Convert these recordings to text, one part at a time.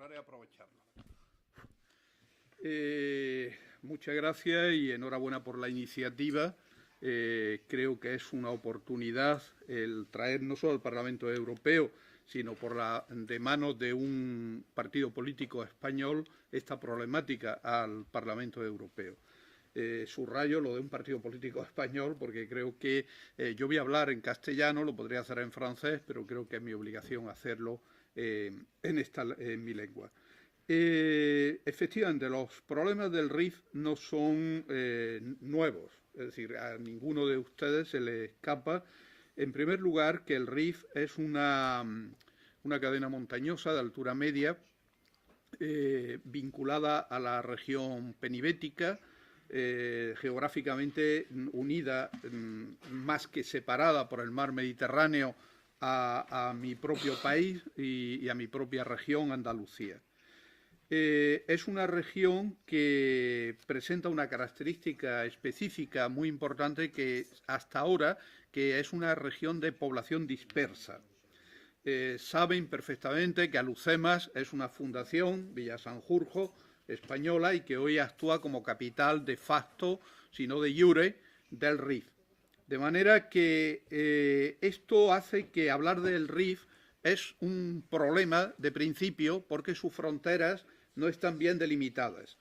procuraré aprovecharlo. Muchas gracias y enhorabuena por la iniciativa. Creo que es una oportunidad el traer no solo al Parlamento Europeo, sino de manos de un partido político español esta problemática al Parlamento Europeo. Subrayo lo de un partido político español porque creo que yo voy a hablar en castellano, lo podría hacer en francés, pero creo que es mi obligación hacerlo en mi lengua. Efectivamente, los problemas del RIF no son nuevos, es decir, a ninguno de ustedes se le escapa, en primer lugar, que el RIF es una cadena montañosa de altura media vinculada a la región penibética, geográficamente unida, más que separada por el mar Mediterráneo, a mi propio país y a mi propia región, Andalucía. Es una región que presenta una característica específica muy importante que hasta ahora que es una región de población dispersa. Saben perfectamente que Alucemas es una fundación, Villa Sanjurjo, española, y que hoy actúa como capital de facto, si no de jure, del RIF. De manera que esto hace que hablar del RIF es un problema de principio porque sus fronteras no están bien delimitadas,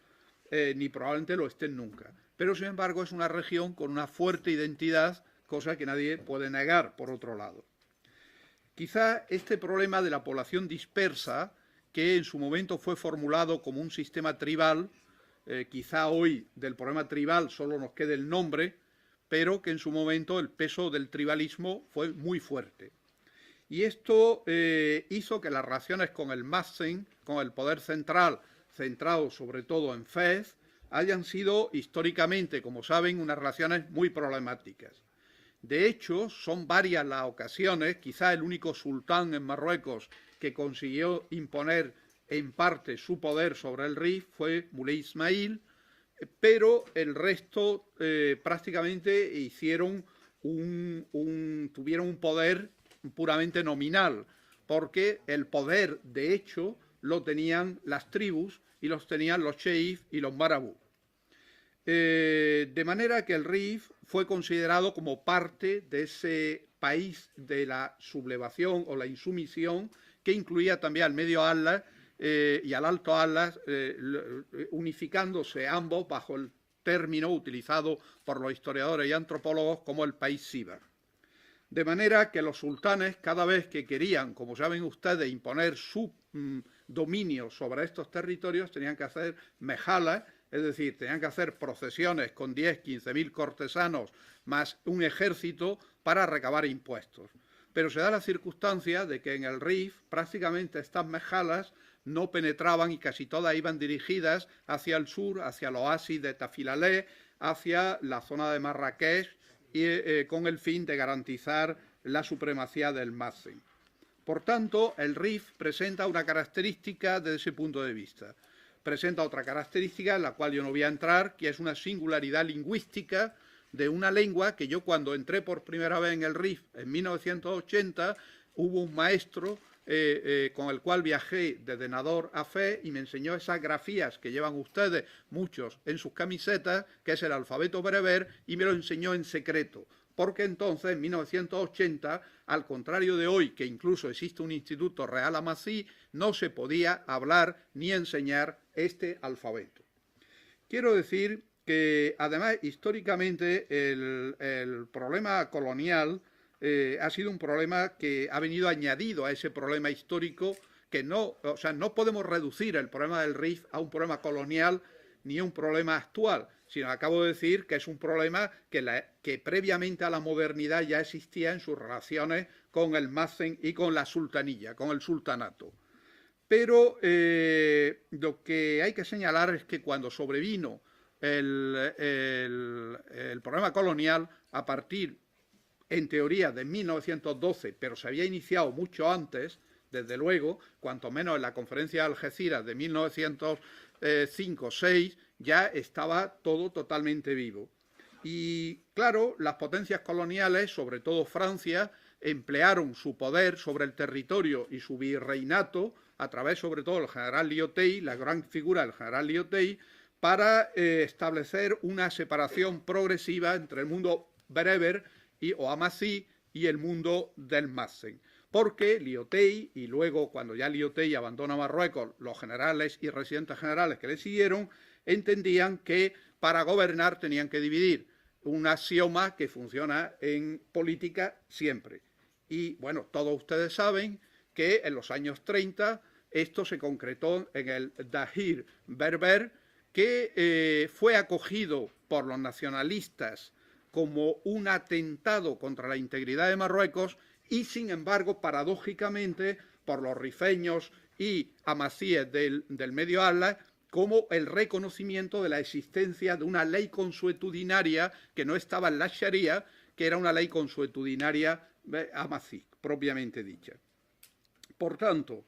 ni probablemente lo estén nunca. Pero, sin embargo, es una región con una fuerte identidad, cosa que nadie puede negar, por otro lado. Quizá este problema de la población dispersa, que en su momento fue formulado como un sistema tribal, quizá hoy del problema tribal solo nos quede el nombre, pero que en su momento el peso del tribalismo fue muy fuerte. Y esto hizo que las relaciones con el Massen, con el poder central, centrado sobre todo en Fez, hayan sido históricamente, como saben, unas relaciones muy problemáticas. De hecho, son varias las ocasiones, quizá el único sultán en Marruecos que consiguió imponer en parte su poder sobre el RIF fue Muley Ismail, pero el resto prácticamente tuvieron un poder puramente nominal, porque el poder, de hecho, lo tenían las tribus y los tenían los sheif y los marabú. De manera que el RIF fue considerado como parte de ese país de la sublevación o la insumisión que incluía también al Medio Atlas y al Alto Atlas, unificándose ambos bajo el término utilizado por los historiadores y antropólogos como el país Sibar. De manera que los sultanes, cada vez que querían, como saben ustedes, imponer su dominio sobre estos territorios, tenían que hacer mejalas, es decir, tenían que hacer procesiones con 10, 15.000 cortesanos más un ejército para recabar impuestos. Pero se da la circunstancia de que en el RIF prácticamente estas mejalas no penetraban y casi todas iban dirigidas hacia el sur, hacia el oasis de Tafilalé, hacia la zona de Marrakech, y con el fin de garantizar la supremacía del Massen. Por tanto, el RIF presenta una característica desde ese punto de vista. Presenta otra característica en la cual yo no voy a entrar, que es una singularidad lingüística de una lengua que yo cuando entré por primera vez en el RIF en 1980, hubo un maestro con el cual viajé desde Nador a Fez y me enseñó esas grafías que llevan ustedes, muchos, en sus camisetas, que es el alfabeto bereber, y me lo enseñó en secreto. Porque entonces, en 1980, al contrario de hoy, que incluso existe un instituto Real Amasí, no se podía hablar ni enseñar este alfabeto. Quiero decir que, además, históricamente, el problema colonial ha sido un problema que ha venido añadido a ese problema histórico que no podemos reducir el problema del RIF a un problema colonial ni a un problema actual, sino acabo de decir que es un problema que previamente a la modernidad ya existía en sus relaciones con el Massen y con la sultanía, con el sultanato. Pero lo que hay que señalar es que cuando sobrevino el problema colonial, a partir en teoría de 1912, pero se había iniciado mucho antes, desde luego, cuanto menos en la conferencia de Algeciras de 1905-6, ya estaba todo totalmente vivo. Y claro, las potencias coloniales, sobre todo Francia, emplearon su poder sobre el territorio y su virreinato, a través sobre todo del general Lyautey, la gran figura del general Lyautey, para establecer una separación progresiva entre el mundo bereber o amazigh y el mundo del Mazen. Porque Lyautey, y luego cuando ya Lyautey abandona Marruecos, los generales y residentes generales que le siguieron, entendían que para gobernar tenían que dividir, un axioma que funciona en política siempre. Y bueno, todos ustedes saben que en los años 30 esto se concretó en el Dahir berber, que fue acogido por los nacionalistas como un atentado contra la integridad de Marruecos y, sin embargo, paradójicamente, por los rifeños y amazighes del Medio Atlas, como el reconocimiento de la existencia de una ley consuetudinaria que no estaba en la Sharia, que era una ley consuetudinaria amazigh, propiamente dicha. Por tanto,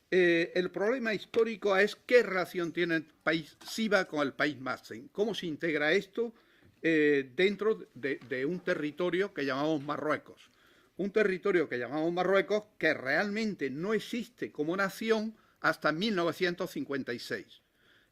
el problema histórico es qué relación tiene el país Siva con el país Mazen, cómo se integra esto dentro de un territorio que llamamos Marruecos. Un territorio que llamamos Marruecos que realmente no existe como nación hasta 1956.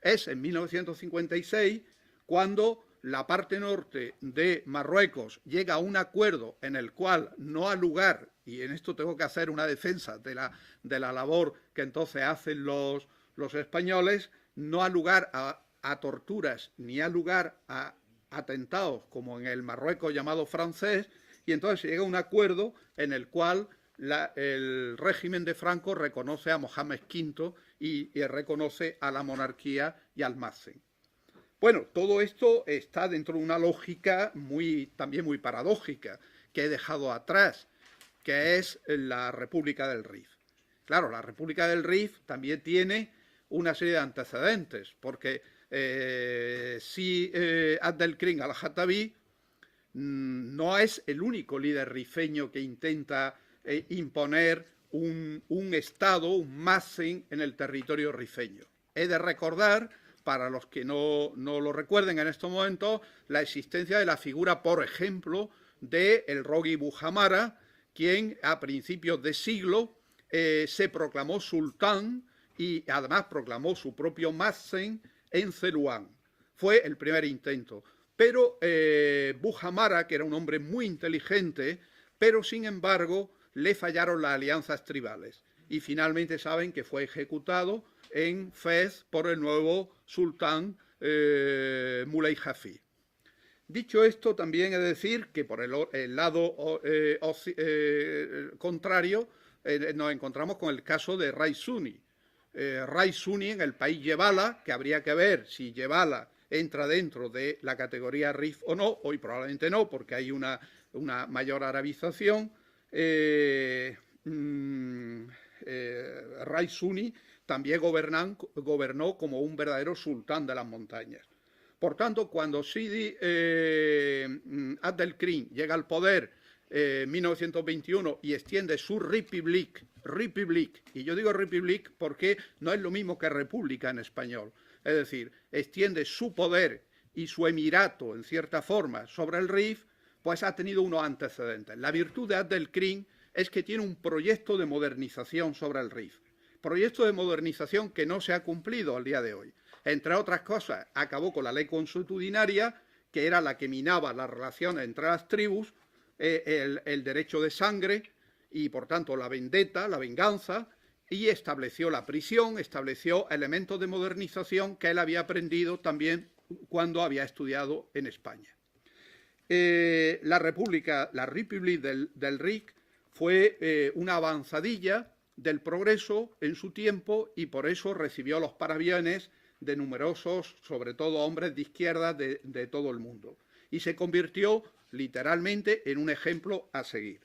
Es en 1956 cuando la parte norte de Marruecos llega a un acuerdo en el cual no ha lugar, y en esto tengo que hacer una defensa de la labor que entonces hacen los españoles, no ha lugar a torturas ni ha lugar a atentados como en el Marruecos llamado francés, y entonces se llega a un acuerdo en el cual el régimen de Franco reconoce a Mohamed V y reconoce a la monarquía y al Mazen. Bueno, todo esto está dentro de una lógica también muy paradójica que he dejado atrás, que es la República del Rif. Claro, la República del Rif también tiene una serie de antecedentes, porque si Abdelkrim al-Khattabi no es el único líder rifeño que intenta imponer un Estado, un Mazen en el territorio rifeño. He de recordar, para los que no lo recuerden en estos momentos, la existencia de la figura, por ejemplo, de el Rogui Bujamara, quien a principios de siglo se proclamó sultán y además proclamó su propio Mazen en Zeluán. Fue el primer intento. Pero Bujamara, que era un hombre muy inteligente, pero sin embargo le fallaron las alianzas tribales. Y finalmente saben que fue ejecutado en Fez por el nuevo sultán Muley Hafid. Dicho esto, también he de decir que por el lado contrario nos encontramos con el caso de Rais Suni. Rais Suni en el país Yebala, que habría que ver si Yebala entra dentro de la categoría Rif o no, hoy probablemente no, porque hay una mayor arabización. Rais Suni también gobernó como un verdadero sultán de las montañas. Por tanto, cuando Sidi Abdelkrim llega al poder en 1921 y extiende su Republik, y yo digo Republik porque no es lo mismo que república en español, es decir, extiende su poder y su emirato, en cierta forma, sobre el Rif, pues ha tenido unos antecedentes. La virtud de Abdelkrim es que tiene un proyecto de modernización sobre el Rif, proyecto de modernización que no se ha cumplido al día de hoy. Entre otras cosas, acabó con la ley consuetudinaria, que era la que minaba las relaciones entre las tribus, el derecho de sangre y, por tanto, la vendetta, la venganza, y estableció la prisión, estableció elementos de modernización que él había aprendido también cuando había estudiado en España. La Republik del Rif fue una avanzadilla del progreso en su tiempo y por eso recibió los parabienes de numerosos, sobre todo hombres de izquierda de todo el mundo. Y se convirtió literalmente en un ejemplo a seguir.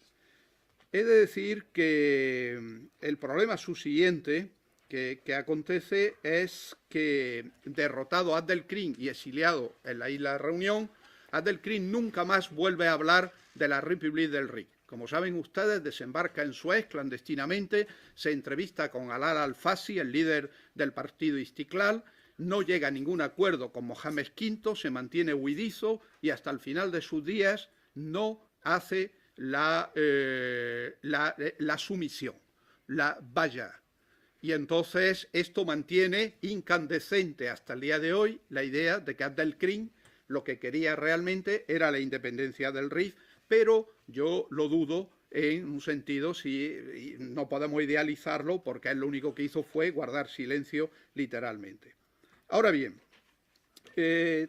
He de decir que el problema subsiguiente que acontece es que, derrotado Abdelkrim y exiliado en la isla de Reunión, Abdelkrim nunca más vuelve a hablar de la República del Rif. Como saben ustedes, desembarca en Suez clandestinamente, se entrevista con Alal al-Fassi, el líder del partido Istiklal, no llega a ningún acuerdo con Mohamed V, se mantiene huidizo y hasta el final de sus días no hace la sumisión, la baya. Y entonces esto mantiene incandescente hasta el día de hoy la idea de que Abdelkrim lo que quería realmente era la independencia del Rif, pero yo lo dudo en un sentido, si no podemos idealizarlo, porque él lo único que hizo fue guardar silencio literalmente. Ahora bien,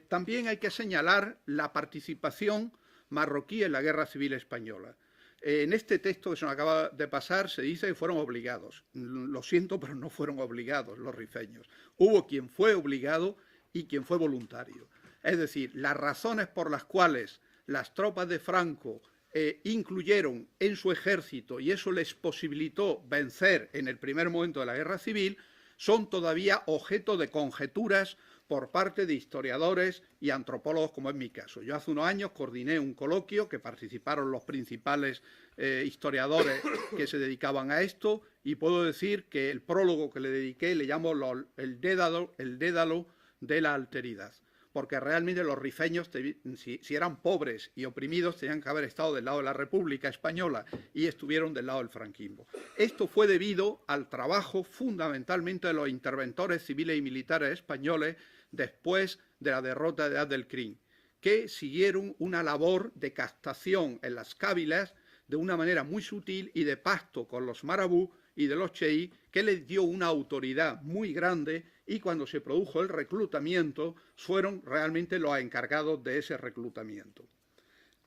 también hay que señalar la participación marroquí en la Guerra Civil Española. En este texto que se nos acaba de pasar se dice que fueron obligados. Lo siento, pero no fueron obligados los rifeños. Hubo quien fue obligado y quien fue voluntario. Es decir, las razones por las cuales las tropas de Franco incluyeron en su ejército y eso les posibilitó vencer en el primer momento de la Guerra Civil son todavía objeto de conjeturas por parte de historiadores y antropólogos, como es mi caso. Yo hace unos años coordiné un coloquio que participaron los principales historiadores que se dedicaban a esto y puedo decir que el prólogo que le dediqué le llamo el dédalo de la alteridad, porque realmente los rifeños, si eran pobres y oprimidos, tenían que haber estado del lado de la República Española y estuvieron del lado del franquismo. Esto fue debido al trabajo fundamentalmente de los interventores civiles y militares españoles después de la derrota de Abdelkrim, que siguieron una labor de captación en las cábilas de una manera muy sutil y de pacto con los marabú y de los cheí, que les dio una autoridad muy grande y cuando se produjo el reclutamiento fueron realmente los encargados de ese reclutamiento.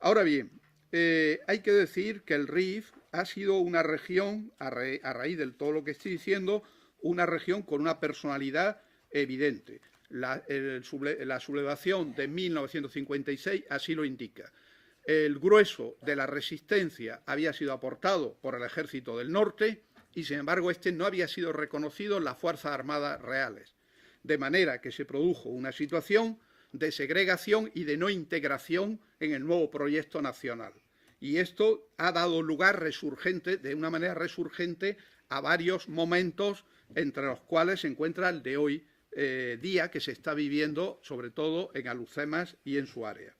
Ahora bien, hay que decir que el Rif ha sido una región, a raíz de todo lo que estoy diciendo, una región con una personalidad evidente. La sublevación de 1956 así lo indica. El grueso de la resistencia había sido aportado por el ejército del norte y, sin embargo, este no había sido reconocido en las Fuerzas Armadas reales. De manera que se produjo una situación de segregación y de no integración en el nuevo proyecto nacional. Y esto ha dado lugar de una manera resurgente a varios momentos, entre los cuales se encuentra el de hoy día que se está viviendo, sobre todo en Alhucemas y en su área.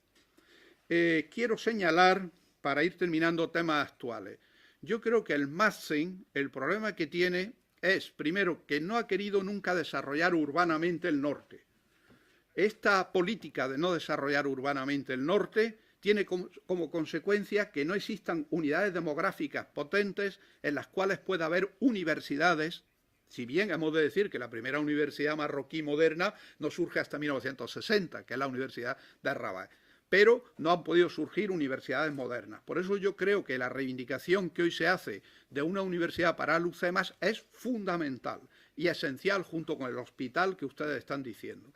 Quiero señalar, para ir terminando temas actuales, yo creo que el Mazen, el problema que tiene es, primero, que no ha querido nunca desarrollar urbanamente el norte. Esta política de no desarrollar urbanamente el norte tiene como consecuencia que no existan unidades demográficas potentes en las cuales pueda haber universidades, si bien hemos de decir que la primera universidad marroquí moderna no surge hasta 1960, que es la Universidad de Rabat, pero no han podido surgir universidades modernas. Por eso yo creo que la reivindicación que hoy se hace de una universidad para Alhucemas es fundamental y esencial junto con el hospital que ustedes están diciendo.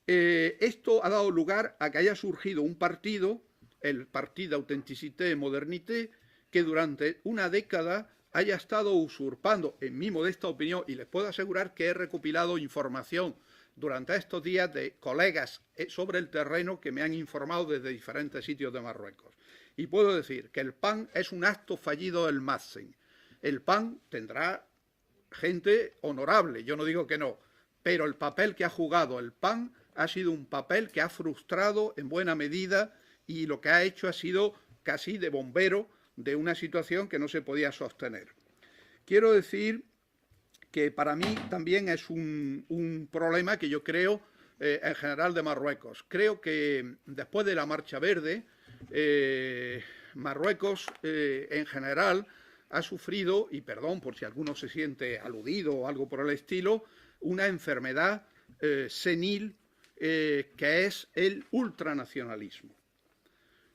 Esto ha dado lugar a que haya surgido un partido, el Partit d'Authenticité et Modernité, que durante una década haya estado usurpando, en mi modesta opinión, y les puedo asegurar que he recopilado información durante estos días de colegas sobre el terreno que me han informado desde diferentes sitios de Marruecos. Y puedo decir que el PAN es un acto fallido del Mazen. El PAN tendrá gente honorable, yo no digo que no, pero el papel que ha jugado el PAN ha sido un papel que ha frustrado en buena medida y lo que ha hecho ha sido casi de bombero de una situación que no se podía sostener. Quiero decir que para mí también es un problema que yo creo en general de Marruecos. Creo que después de la Marcha Verde, Marruecos en general ha sufrido, y perdón por si alguno se siente aludido o algo por el estilo, una enfermedad senil que es el ultranacionalismo.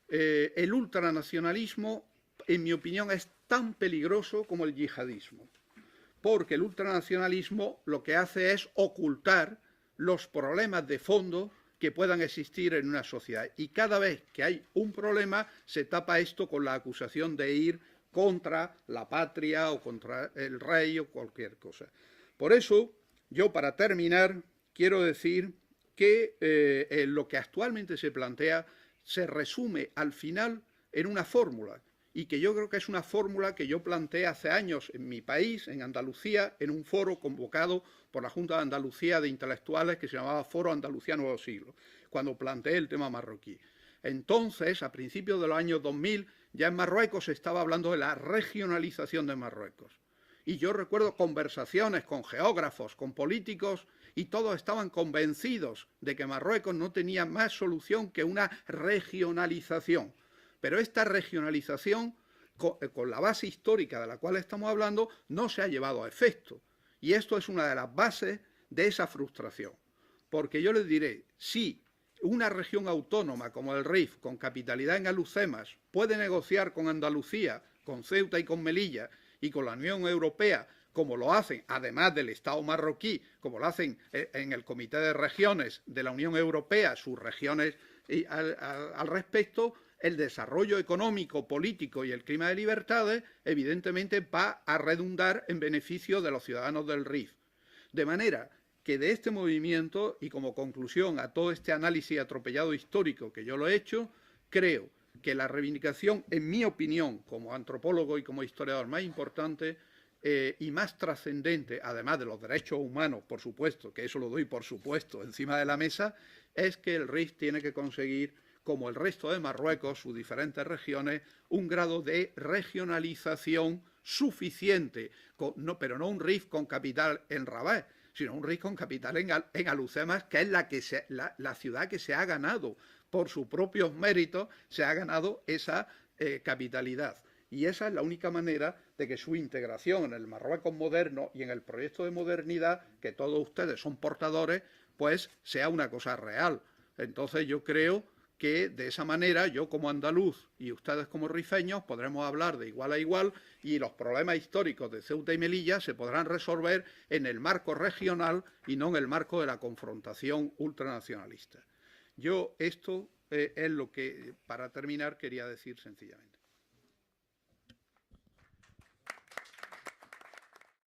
El ultranacionalismo, en mi opinión, es tan peligroso como el yihadismo, porque el ultranacionalismo lo que hace es ocultar los problemas de fondo que puedan existir en una sociedad. Y cada vez que hay un problema, se tapa esto con la acusación de ir contra la patria o contra el rey o cualquier cosa. Por eso, yo para terminar, quiero decir que lo que actualmente se plantea se resume al final en una fórmula, y que yo creo que es una fórmula que yo planteé hace años en mi país, en Andalucía, en un foro convocado por la Junta de Andalucía de Intelectuales que se llamaba Foro Andalucía Nuevo Siglo, cuando planteé el tema marroquí. Entonces, a principios de los años 2000, Ya en Marruecos se estaba hablando de la regionalización de Marruecos. Y yo recuerdo conversaciones con geógrafos, con políticos, y todos estaban convencidos de que Marruecos no tenía más solución que una regionalización. Pero esta regionalización, con la base histórica de la cual estamos hablando, no se ha llevado a efecto. Y esto es una de las bases de esa frustración. Porque yo les diré, si una región autónoma como el Rif, con capitalidad en Alhucemas, puede negociar con Andalucía, con Ceuta y con Melilla, y con la Unión Europea, como lo hacen, además del Estado marroquí, como lo hacen en el Comité de Regiones de la Unión Europea, sus regiones al respecto, el desarrollo económico, político y el clima de libertades, evidentemente va a redundar en beneficio de los ciudadanos del Rif. De manera que de este movimiento, y como conclusión a todo este análisis atropellado histórico que yo lo he hecho, creo que la reivindicación, en mi opinión, como antropólogo y como historiador más importante y más trascendente, además de los derechos humanos, por supuesto, que eso lo doy por supuesto encima de la mesa, es que el Rif tiene que conseguir, como el resto de Marruecos, sus diferentes regiones, un grado de regionalización suficiente, pero no un Rif con capital en Rabat, sino un Rif con capital en Alhucemas, que es la ciudad que se ha ganado por sus propios méritos, se ha ganado esa capitalidad. Y esa es la única manera de que su integración en el Marruecos moderno y en el proyecto de modernidad, que todos ustedes son portadores, pues sea una cosa real. Entonces yo creo que de esa manera yo como andaluz y ustedes como rifeños podremos hablar de igual a igual y los problemas históricos de Ceuta y Melilla se podrán resolver en el marco regional y no en el marco de la confrontación ultranacionalista. Yo esto es lo que, para terminar, quería decir sencillamente.